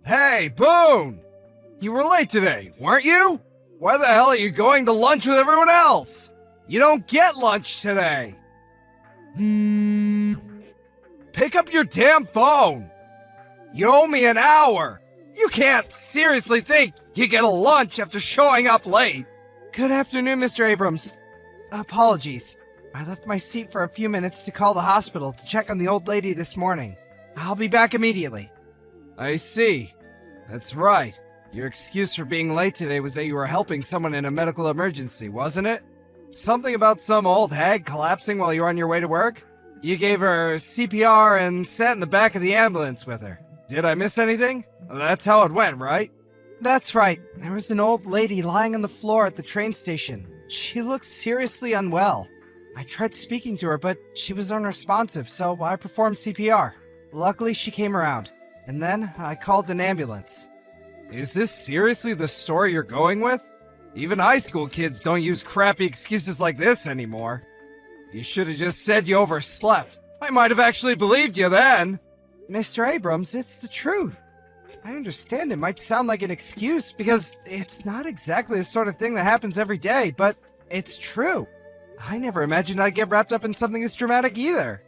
Hey, Boone! You were late today, weren't you? Why the hell are you going to lunch with everyone else? You don't get lunch today. Pick up your damn phone. You owe me an hour. You can't seriously think you get a lunch after showing up late. Good afternoon, Mr. Abrams. Apologies. I left my seat for a few minutes to call the hospital to check on the old lady this morning. I'll be back immediately. I see. That's right. Your excuse for being late today was that you were helping someone in a medical emergency, wasn't it? Something about some old hag collapsing while you were on your way to work? You gave her CPR and sat in the back of the ambulance with her. Did I miss anything? That's how it went, right? That's right. There was an old lady lying on the floor at the train station. She looked seriously unwell. I tried speaking to her, but she was unresponsive, so I performed CPR. Luckily, she came around. And then I called an ambulance. Is this seriously the story you're going with? Even high school kids don't use crappy excuses like this anymore. You should have just said you overslept. I might have actually believed you then. Mr. Abrams, it's the truth. I understand it might sound like an excuse because it's not exactly the sort of thing that happens every day, but it's true. I never imagined I'd get wrapped up in something this dramatic either.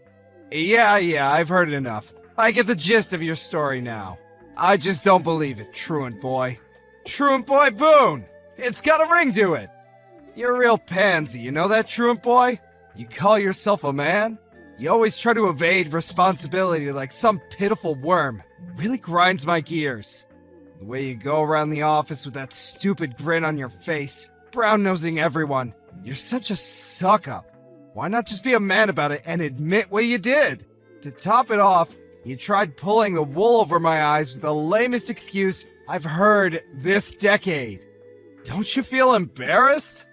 Yeah, I've heard enough. I get the gist of your story now. I just don't believe it, truant boy. Truant boy Boone! It's got a ring to it! You're a real pansy, you know that, truant boy? You call yourself a man? You always try to evade responsibility like some pitiful worm. It really grinds my gears. The way you go around the office with that stupid grin on your face, brown-nosing everyone. You're such a suck-up. Why not just be a man about it and admit what you did? To top it off, you tried pulling the wool over my eyes with the lamest excuse I've heard this decade. Don't you feel embarrassed?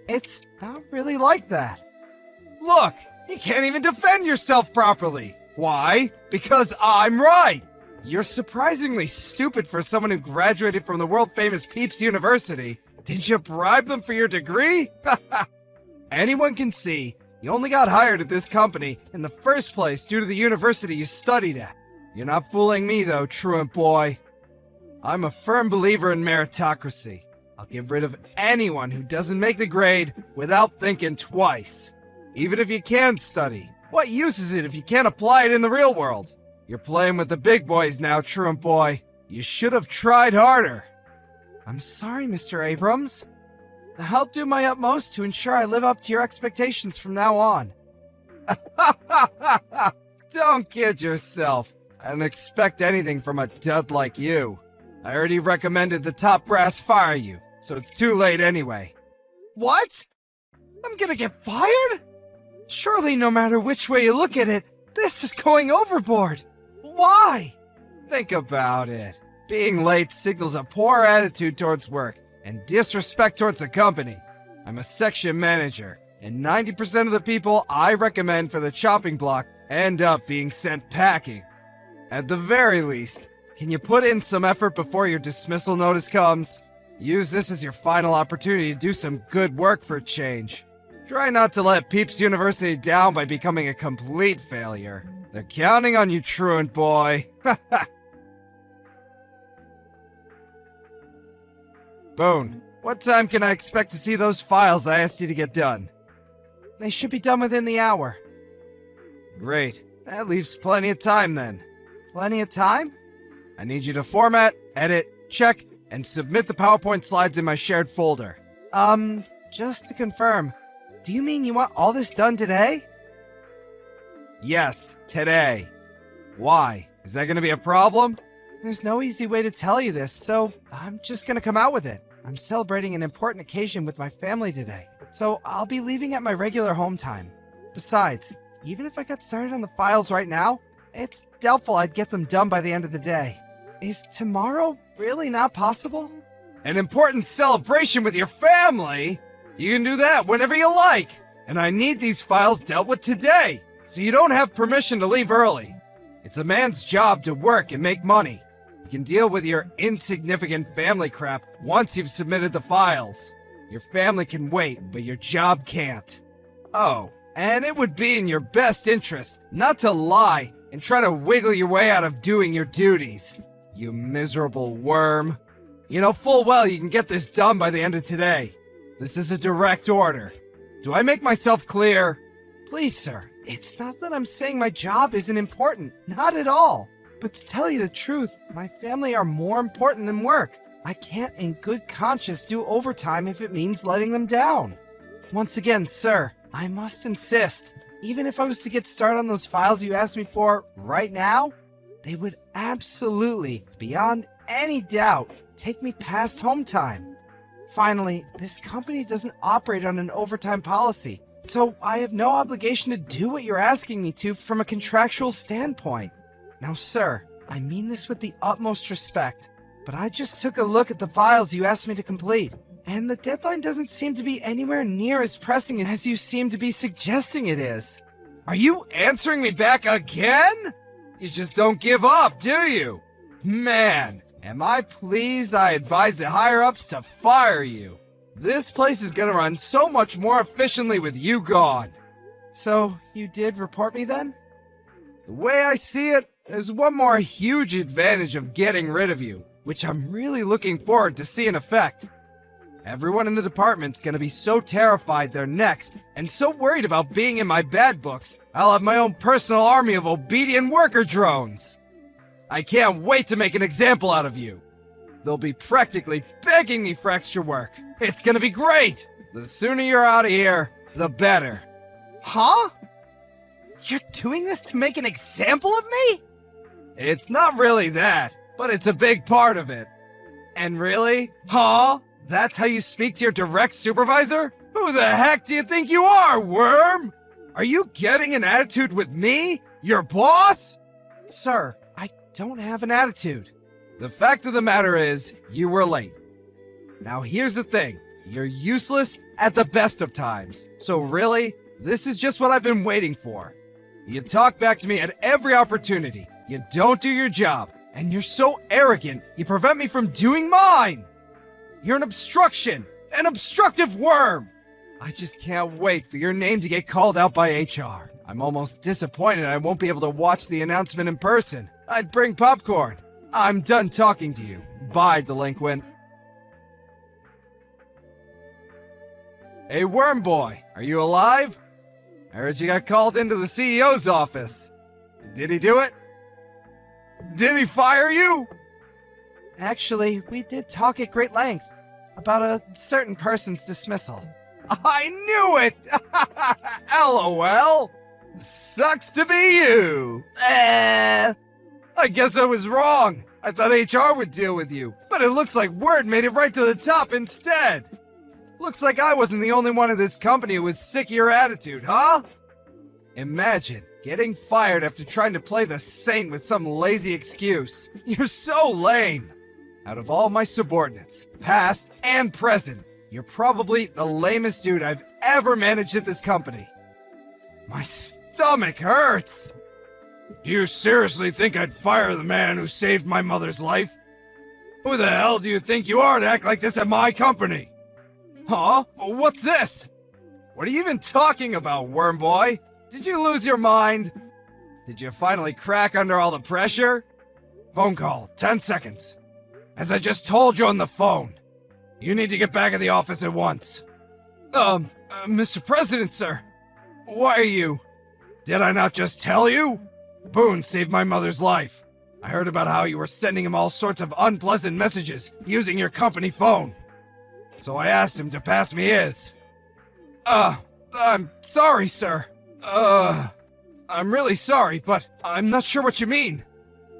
It's not really like that. Look, you can't even defend yourself properly. Why? Because I'm right. You're surprisingly stupid for someone who graduated from the world-famous Peeps University. Did you bribe them for your degree? Anyone can see you only got hired at this company in the first place due to the university you studied at. You're not fooling me though, truant boy. I'm a firm believer in meritocracy. I'll get rid of anyone who doesn't make the grade without thinking twice. Even if you can study, what use is it if you can't apply it in the real world? You're playing with the big boys now, truant boy. You should have tried harder. I'm sorry, Mr. Abrams. I'll do my utmost to ensure I live up to your expectations from now on. Don't kid yourself. I don't expect anything from a dud like you. I already recommended the top brass fire you, so it's too late anyway. What? I'm gonna get fired? Surely no matter which way you look at it, this is going overboard. Why? Think about it. Being late signals a poor attitude towards work and disrespect towards the company. I'm a section manager, and 90% of the people I recommend for the chopping block end up being sent packing. At the very least, can you put in some effort before your dismissal notice comes? Use this as your final opportunity to do some good work for a change. Try not to let Peeps University down by becoming a complete failure. They're counting on you, truant boy. Boone, what time can I expect to see those files I asked you to get done? They should be done within the hour. Great. That leaves plenty of time then. Plenty of time? I need you to format, edit, check, and submit the PowerPoint slides in my shared folder. Just to confirm, do you mean you want all this done today? Yes, today. Why? Is that going to be a problem? There's no easy way to tell you this, so I'm just gonna come out with it. I'm celebrating an important occasion with my family today, so I'll be leaving at my regular home time. Besides, even if I got started on the files right now, it's doubtful I'd get them done by the end of the day. Is tomorrow really not possible? An important celebration with your family? You can do that whenever you like. And I need these files dealt with today, so you don't have permission to leave early. It's a man's job to work and make money. You can deal with your insignificant family crap once you've submitted the files. Your family can wait, but your job can't. Oh, and it would be in your best interest not to lie and try to wiggle your way out of doing your duties. You miserable worm. You know full well you can get this done by the end of today. This is a direct order. Do I make myself clear? Please, sir, it's not that I'm saying my job isn't important. Not at all. But to tell you the truth, my family are more important than work. I can't in good conscience do overtime if it means letting them down. Once again, sir, I must insist, even if I was to get started on those files you asked me for right now, they would absolutely, beyond any doubt, take me past home time. Finally, this company doesn't operate on an overtime policy, so I have no obligation to do what you're asking me to from a contractual standpoint. Now, sir, I mean this with the utmost respect, but I just took a look at the files you asked me to complete, and the deadline doesn't seem to be anywhere near as pressing as you seem to be suggesting it is. Are you answering me back again? You just don't give up, do you? Man, am I pleased I advised the higher-ups to fire you. This place is gonna run so much more efficiently with you gone. So, you did report me then? The way I see it, there's one more huge advantage of getting rid of you, which I'm really looking forward to see in effect. Everyone in the department's gonna be so terrified they're next, and so worried about being in my bad books, I'll have my own personal army of obedient worker drones. I can't wait to make an example out of you. They'll be practically begging me for extra work. It's gonna be great! The sooner you're out of here, the better. Huh? You're doing this to make an example of me? It's not really that, but it's a big part of it. And really? Huh? That's how you speak to your direct supervisor? Who the heck do you think you are, worm? Are you getting an attitude with me, your boss? Sir, I don't have an attitude. The fact of the matter is, you were late. Now here's the thing, you're useless at the best of times. So really, this is just what I've been waiting for. You talk back to me at every opportunity. You don't do your job, and you're so arrogant, you prevent me from doing mine. You're an obstruction, an obstructive worm. I just can't wait for your name to get called out by HR. I'm almost disappointed I won't be able to watch the announcement in person. I'd bring popcorn. I'm done talking to you. Bye, delinquent. Hey, worm boy, are you alive? I heard you got called into the CEO's office. Did he do it? Did he fire you? Actually, we did talk at great length about a certain person's dismissal. I knew it! LOL! Sucks to be you! I guess I was wrong. I thought HR would deal with you, but it looks like word made it right to the top instead. Looks like I wasn't the only one in this company who was sick of your attitude, huh? Imagine getting fired after trying to play the saint with some lazy excuse. You're so lame. Out of all my subordinates, past and present, you're probably the lamest dude I've ever managed at this company. My stomach hurts. Do you seriously think I'd fire the man who saved my mother's life? Who the hell do you think you are to act like this at my company? Huh? What's this? What are you even talking about, worm boy? Did you lose your mind? Did you finally crack under all the pressure? Phone call, 10 seconds. As I just told you on the phone, you need to get back at the office at once. Mr. President, sir. Why are you? Did I not just tell you? Boone saved my mother's life. I heard about how you were sending him all sorts of unpleasant messages using your company phone. So I asked him to pass me his. I'm sorry, sir. I'm really sorry, but I'm not sure what you mean.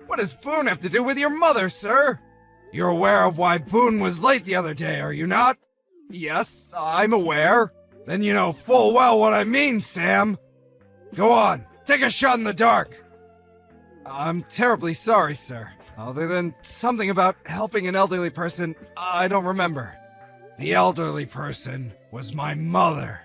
What does Boone have to do with your mother, sir? You're aware of why Boone was late the other day, are you not? Yes, I'm aware. Then you know full well what I mean, Sam. Go on, take a shot in the dark. I'm terribly sorry, sir. Other than something about helping an elderly person, I don't remember. The elderly person was my mother.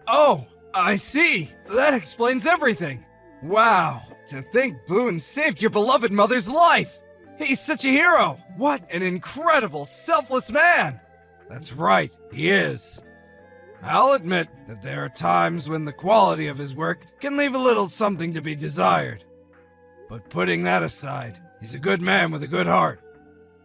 Oh, I see. That explains everything. Wow, to think Boone saved your beloved mother's life. He's such a hero! What an incredible, selfless man! That's right, he is. I'll admit that there are times when the quality of his work can leave a little something to be desired. But putting that aside, He's a good man with a good heart.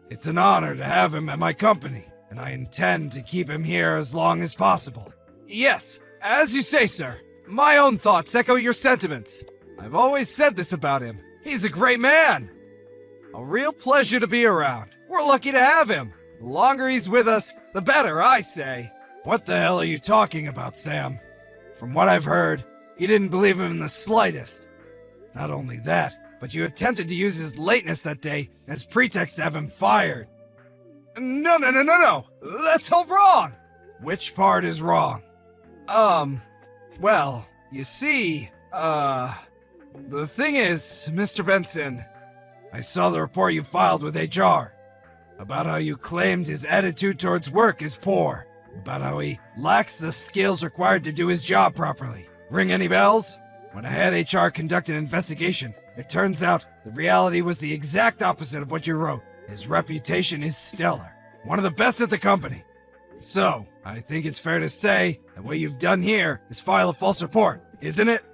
It's an honor to have him at my company, and I intend to keep him here as long as possible. Yes, as you say, sir. My own thoughts echo your sentiments. I've always said this about him. He's a great man. A real pleasure to be around. We're lucky to have him. The longer he's with us, the better, I say. What the hell are you talking about, Sam? From what I've heard, you didn't believe him in the slightest. Not only that, but you attempted to use his lateness that day as pretext to have him fired. No. That's all wrong. Which part is wrong? Well, you see, the thing is, Mr. Benson, I saw the report you filed with HR about how you claimed his attitude towards work is poor, about how he lacks the skills required to do his job properly. Ring any bells? When I had HR conduct an investigation, it turns out the reality was the exact opposite of what you wrote. His reputation is stellar, one of the best at the company. So, I think it's fair to say that what you've done here is file a false report, isn't it?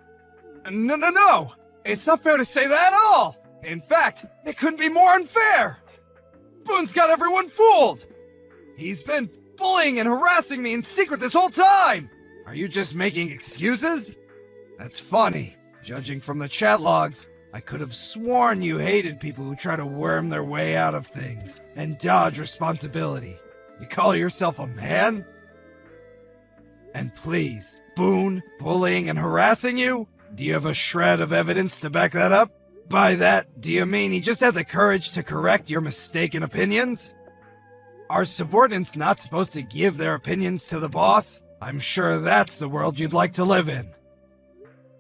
No! It's not fair to say that at all! In fact, it couldn't be more unfair! Boone's got everyone fooled! He's been bullying and harassing me in secret this whole time! Are you just making excuses? That's funny. Judging from the chat logs, I could have sworn you hated people who try to worm their way out of things and dodge responsibility. You call yourself a man? And please, Boone bullying and harassing you? Do you have a shred of evidence to back that up? By that, do you mean he just had the courage to correct your mistaken opinions? Are subordinates not supposed to give their opinions to the boss? I'm sure that's the world you'd like to live in.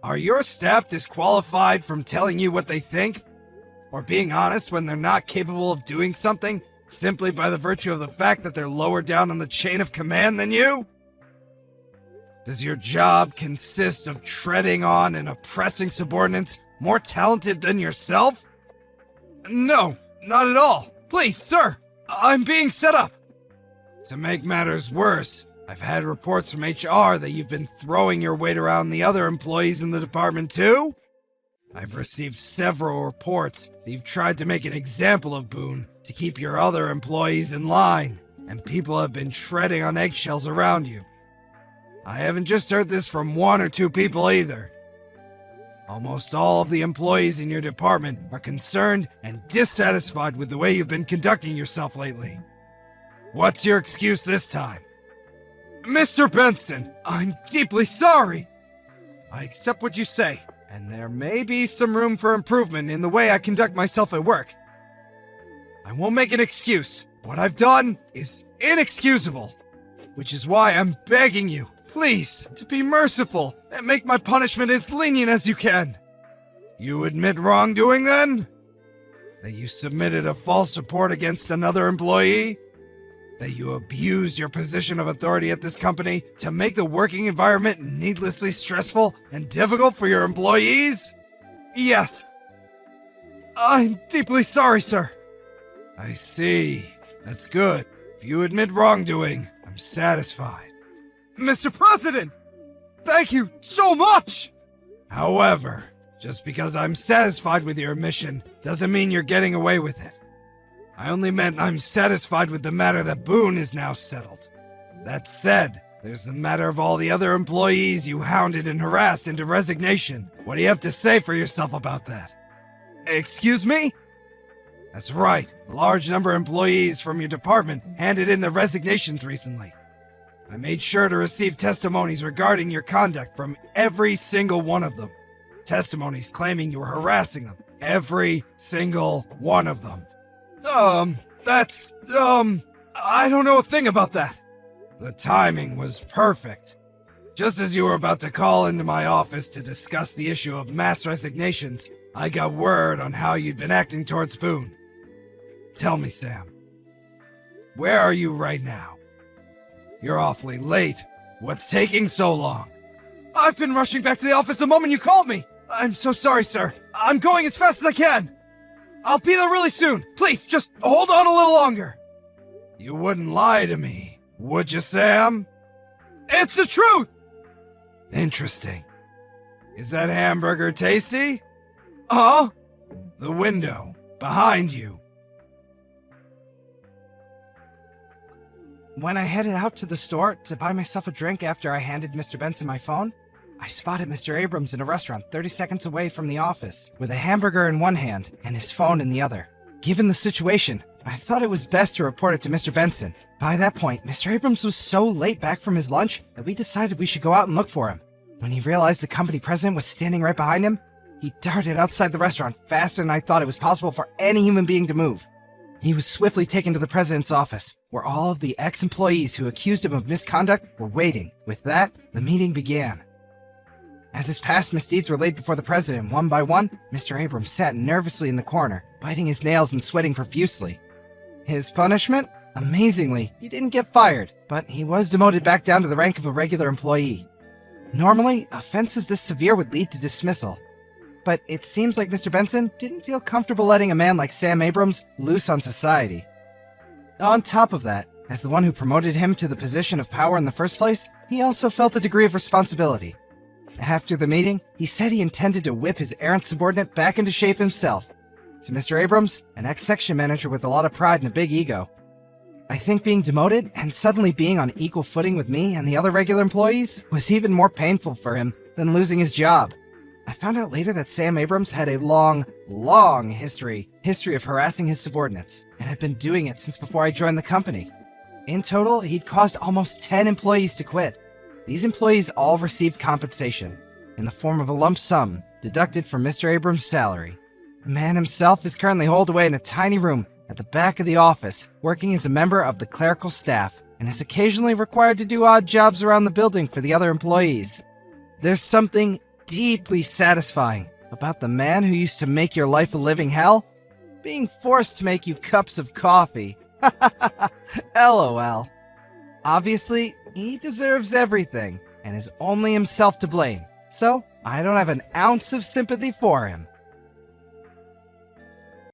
Are your staff disqualified from telling you what they think? Or being honest when they're not capable of doing something simply by the virtue of the fact that they're lower down on the chain of command than you? Does your job consist of treading on and oppressing subordinates more talented than yourself? No, not at all. Please, sir, I'm being set up. To make matters worse, I've had reports from HR that you've been throwing your weight around the other employees in the department too? I've received several reports that you've tried to make an example of Boone to keep your other employees in line, and people have been treading on eggshells around you. I haven't just heard this from one or two people either. Almost all of the employees in your department are concerned and dissatisfied with the way you've been conducting yourself lately. What's your excuse this time? Mr. Benson, I'm deeply sorry. I accept what you say, and there may be some room for improvement in the way I conduct myself at work. I won't make an excuse. What I've done is inexcusable, which is why I'm begging you, please, to be merciful and make my punishment as lenient as you can. You admit wrongdoing then? That you submitted a false report against another employee? That you abused your position of authority at this company to make the working environment needlessly stressful and difficult for your employees? Yes. I'm deeply sorry, sir. I see. That's good. If you admit wrongdoing, I'm satisfied. Mr. President! Thank you so much! However, just because I'm satisfied with your admission doesn't mean you're getting away with it. I only meant I'm satisfied with the matter that Boone is now settled. That said, there's the matter of all the other employees you hounded and harassed into resignation. What do you have to say for yourself about that? Excuse me? That's right. A large number of employees from your department handed in their resignations recently. I made sure to receive testimonies regarding your conduct from every single one of them. Testimonies claiming you were harassing them. Every single one of them. I don't know a thing about that. The timing was perfect. Just as you were about to call into my office to discuss the issue of mass resignations, I got word on how you'd been acting towards Boone. Tell me, Sam, where are you right now? You're awfully late. What's taking so long? I've been rushing back to the office the moment you called me. I'm so sorry, sir. I'm going as fast as I can. I'll be there really soon. Please, just hold on a little longer. You wouldn't lie to me, would you, Sam? It's the truth! Interesting. Is that hamburger tasty? Huh? The window, Behind you. When I headed out to the store to buy myself a drink after I handed Mr. Benson my phone, I spotted Mr. Abrams in a restaurant 30 seconds away from the office, with a hamburger in one hand and his phone in the other. Given the situation, I thought it was best to report it to Mr. Benson. By that point, Mr. Abrams was so late back from his lunch that we decided we should go out and look for him. When he realized the company president was standing right behind him, he darted outside the restaurant faster than I thought it was possible for any human being to move. He was swiftly taken to the president's office, where all of the ex-employees who accused him of misconduct were waiting. With that, the meeting began. As his past misdeeds were laid before the president one by one, Mr. Abrams sat nervously in the corner, biting his nails and sweating profusely. His punishment? Amazingly, he didn't get fired, but he was demoted back down to the rank of a regular employee. Normally, offenses this severe would lead to dismissal, but it seems like Mr. Benson didn't feel comfortable letting a man like Sam Abrams loose on society. On top of that, as the one who promoted him to the position of power in the first place, he also felt a degree of responsibility. After the meeting, he said he intended to whip his errant subordinate back into shape himself. To Mr. Abrams, an ex-section manager with a lot of pride and a big ego, I think being demoted and suddenly being on equal footing with me and the other regular employees was even more painful for him than losing his job. I found out later that Sam Abrams had a long history of harassing his subordinates, and had been doing it since before I joined the company. In total, he'd caused almost 10 employees to quit. These employees all received compensation, in the form of a lump sum, deducted from Mr. Abrams' salary. The man himself is currently holed away in a tiny room at the back of the office, working as a member of the clerical staff, and is occasionally required to do odd jobs around the building for the other employees. There's something deeply satisfying about the man who used to make your life a living hell being forced to make you cups of coffee. LOL. Obviously, he deserves everything and is only himself to blame, so I don't have an ounce of sympathy for him.